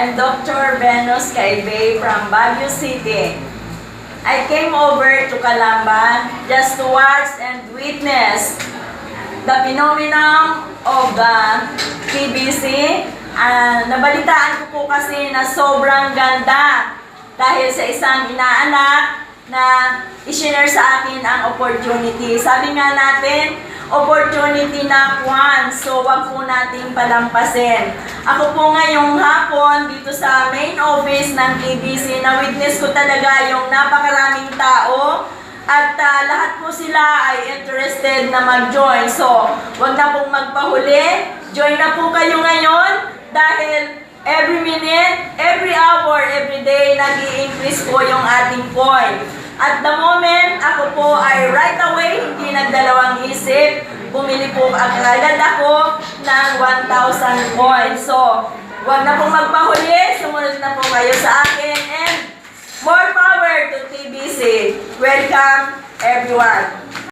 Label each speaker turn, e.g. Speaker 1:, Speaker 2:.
Speaker 1: I'm Dr. Venus Caibay from Baguio City. I came over to Calamba just to watch and witness the phenomenon of the TBC. Nabalitaan ko po kasi na sobrang ganda dahil sa isang inaanak na i-share sa akin ang opportunity. Sabi nga natin, opportunity na one, so wag po nating palampasin. Ako po ngayong hapon dito sa main office ng TBC, na-witness ko talaga yung napakaraming tao at lahat po sila ay interested na mag-join. So, wag na pong magpahuli. Join na po kayo ngayon dahil every minute, every hour, every day, nag-i-increase po yung ating point. At the moment, ako po ay right away, hindi nagdalawang isip, bumili po agad ako ng 1,000 points. So, wag na pong magpahuli, sumunod na po kayo sa akin, and more power to TBC. Welcome, everyone.